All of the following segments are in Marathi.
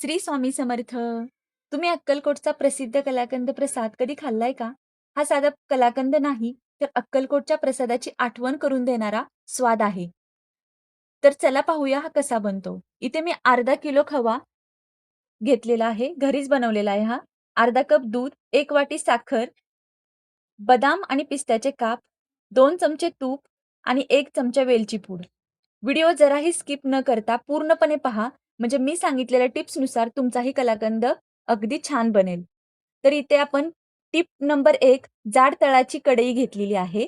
श्री स्वामी समर्थ. तुम्ही अक्कलकोटचा प्रसिद्ध कलाकंद प्रसाद कधी खाल्लाय का? हा साधा कलाकंद नाही, तर अक्कलकोटच्या प्रसादाची आठवण करून देणारा स्वाद आहे. तर चला पाहूया हा कसा बनतो. इथे मी अर्धा किलो खवा घेतलेला आहे. घरीच बनवलेला आहे हा. अर्धा कप दूध, 1 वाटी साखर, बदाम आणि पिस्त्याचे काप, 2 चमचे तूप आणि 1 चमचा वेलची पूड. व्हिडिओ जराही स्किप न करता पूर्णपणे पहा, म्हणजे मी सांगितलेल्या टिप्सनुसार तुमचाही कलाकंद अगदी छान बनेल. तर इथे आपण टिप नंबर 1 जाड तळाची कढई घेतलेली आहे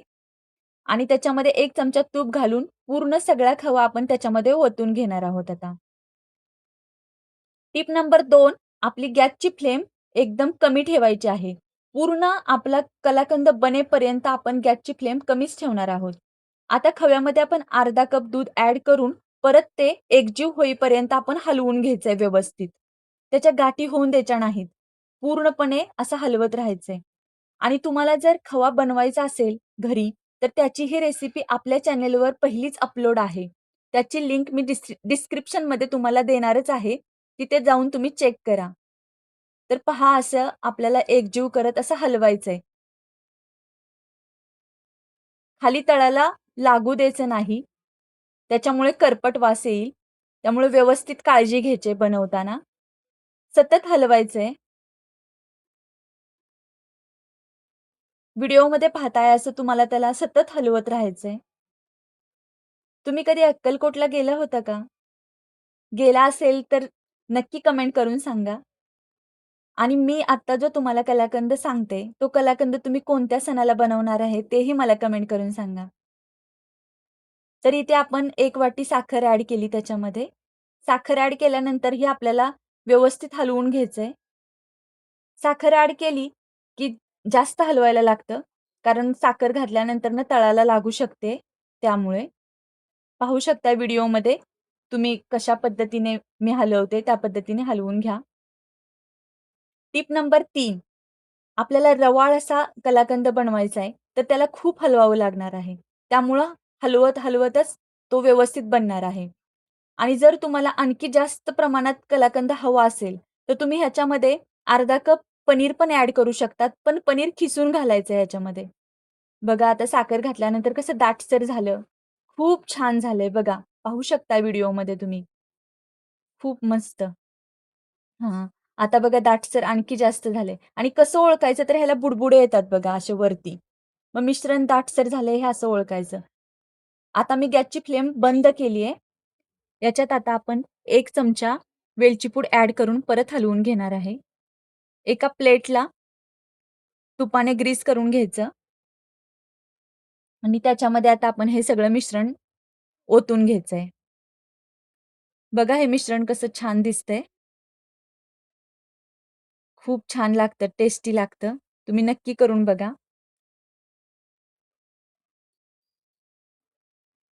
आणि त्याच्यामध्ये 1 चमचा तूप घालून पूर्ण सगळा खवा आपण त्याच्यामध्ये ओतून घेणार आहोत आता. टिप नंबर 2 आपली गॅसची फ्लेम एकदम कमी ठेवायची आहे. पूर्ण आपला कलाकंद बनेपर्यंत आपण गॅसची फ्लेम कमीच ठेवणार आहोत. आता खव्यामध्ये आपण अर्धा कप दूध ॲड करून परत ते एकजीव होईपर्यंत आपण हलवून घ्यायचंय व्यवस्थित. त्याच्या गाठी होऊन द्यायच्या नाहीत. पूर्णपणे असं हलवत राहायचंय. आणि तुम्हाला जर खवा बनवायचा असेल घरी, तर त्याची ही रेसिपी आपल्या चॅनेलवर पहिलीच अपलोड आहे. त्याची लिंक मी डिस्क्रिप्शनमध्ये तुम्हाला देणारच आहे. तिथे जाऊन तुम्ही चेक करा. तर पहा असं आपल्याला एकजीव करत असं हलवायचंय. खाली तळाला लागू द्यायचं नाही. त्याच्यामुळे करपट वास येईल. त्यामुळे व्यवस्थित काळजी घ्यायची बनवताना. सतत हलवायचंय. व्हिडिओमध्ये पाहताय असं तुम्हाला त्याला सतत हलवत राहायचंय. तुम्ही कधी अक्कलकोटला गेला होता का? गेला असेल तर नक्की कमेंट करून सांगा. आणि मी आत्ता जो तुम्हाला कलाकंद सांगते, तो कलाकंद तुम्ही कोणत्या सणाला बनवणार आहे तेही मला कमेंट करून सांगा. तर इथे आपण 1 वाटी साखर ॲड केली त्याच्यामध्ये. साखर ॲड केल्यानंतरही आपल्याला व्यवस्थित हलवून घ्यायचंय. साखर ॲड केली, की जास्त हलवायला लागतं. कारण साखर घातल्यानंतर तळाला लागू शकते त्यामुळे. पाहू शकता व्हिडिओमध्ये तुम्ही कशा पद्धतीने मी हलवते त्या पद्धतीने हलवून घ्या. टिप नंबर 3 आपल्याला रवाळ असा कलाकंद बनवायचा आहे, तर त्याला खूप हलवावं लागणार आहे. त्यामुळं हलवत-हलवतच तो व्यवस्थित बनणार आहे. आणि जर तुम्हाला आणखी जास्त प्रमाणात कलाकंद हवा असेल, तर तुम्ही ह्याच्यामध्ये अर्धा कप पनीर पण ॲड करू शकतात. पण पनीर खिसून घालायचं ह्याच्यामध्ये. बघा आता साखर घातल्यानंतर कसं दाटसर झालं. खूप छान झालंय बघा. पाहू शकता व्हिडिओमध्ये तुम्ही. खूप मस्त. हां. आता बघा दाटसर आणखी जास्त झालंय आणि कसं ओळखायचं तर ह्याला बुडबुडे येतात बघा असे वरती. मग मिश्रण दाटसर झालंय हे असं ओळखायचं. आता मी गॅसची फ्लेम बंद केली आहे. याच्यात आता आपण 1 चमचा वेलची पूड ॲड करून परत हलवून घेणार आहे. एका प्लेटला तुपाने ग्रीस करून घ्यायचं आणि त्याच्यामध्ये आता आपण हे सगळं मिश्रण ओतून घ्यायचंय. बघा हे मिश्रण कसं छान दिसतंय. खूप छान लागतं, टेस्टी लागतं. तुम्ही नक्की करून बघा.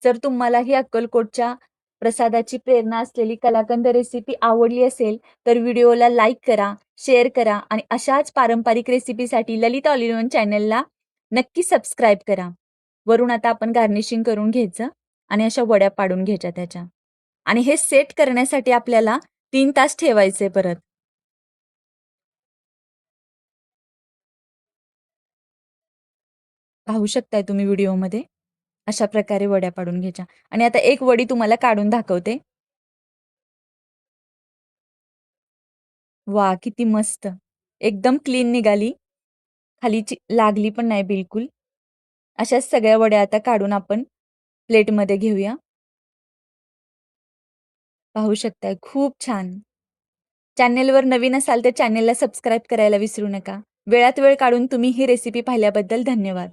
जर तुम्हाला ही अक्कलकोटच्या प्रसादाची प्रेरणा असलेली कलाकंद रेसिपी आवडली असेल, तर व्हिडिओला लाईक करा, शेअर करा आणि अशाच पारंपरिक रेसिपीसाठी ललिता ऑल इन वन चॅनलला नक्की सबस्क्राईब करा. वरून आता आपण गार्निशिंग करून घ्यायचं आणि अशा वड्या पाडून घ्यायच्या त्याच्या. आणि हे सेट करण्यासाठी आपल्याला 3 तास ठेवायचे परत. पाहू शकताय तुम्ही व्हिडिओमध्ये. अशा प्रकारे वड्या पाडून घ्यायच्या आणि आता एक वडी तुम्हाला काढून दाखवते. वाह! किती मस्त. एकदम क्लीन निघाली. खाली लागली पण नाही बिलकुल. अशाच सगळ्या वड्या आता काढून आपण प्लेटमध्ये घेऊया. पाहू शकताय खूप छान. चॅनेलवर नवीन असाल तर चॅनेलला सबस्क्राईब करायला विसरू नका. वेळात वेळ काढून तुम्ही ही रेसिपी पाहिल्याबद्दल धन्यवाद.